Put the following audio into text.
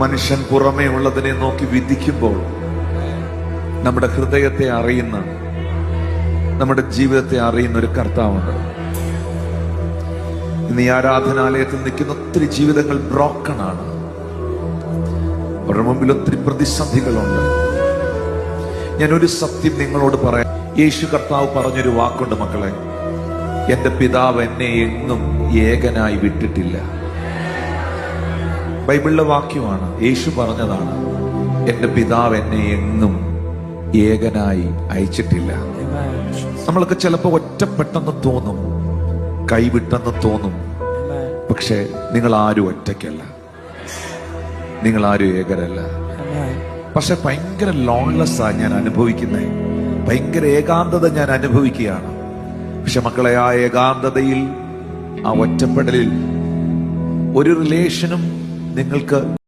മനുഷ്യൻ പുറമേ ഉള്ളതിനെ നോക്കി വിധിക്കുമ്പോൾ നമ്മുടെ ഹൃദയത്തെ അറിയുന്ന, നമ്മുടെ ജീവിതത്തെ അറിയുന്ന ഒരു കർത്താവുണ്ട്. ഇന്ന് ഈ ആരാധനാലയത്തിൽ നിൽക്കുന്ന ഒത്തിരി ജീവിതങ്ങൾ ബ്രോക്കൺ ആണ്. അവരുടെ മുമ്പിൽ ഒത്തിരി പ്രതിസന്ധികളുണ്ട്. ഞാനൊരു സത്യം നിങ്ങളോട് പറയാം. യേശു കർത്താവ് പറഞ്ഞൊരു വാക്കുണ്ട് മക്കളെ, എന്റെ പിതാവ് എന്നെ എങ്ങും ഏകനായി വിട്ടിട്ടില്ല. ബൈബിളിലെ വാക്യമാണ്, യേശു പറഞ്ഞതാണ്. എന്റെ പിതാവ് എന്നെ എങ്ങും ഏകനായി അയച്ചിട്ടില്ല. നമ്മളൊക്കെ ചിലപ്പോൾ ഒറ്റപ്പെട്ടെന്ന് തോന്നും, കൈവിട്ടെന്ന് തോന്നും. പക്ഷെ നിങ്ങൾ ആരും ഒറ്റയ്ക്കല്ല, നിങ്ങൾ ആരും ഏകരല്ല. പക്ഷെ ഭയങ്കര ലോൺലെസ് ആ ഞാൻ അനുഭവിക്കുന്നേ, ഭയങ്കര ഏകാന്തത ഞാൻ അനുഭവിക്കുകയാണ്. പക്ഷെ മക്കളെ, ആ ഏകാന്തതയിൽ, ആ ഒറ്റപ്പെടലിൽ ഒരു റിലേഷനും നിങ്ങൾക്ക്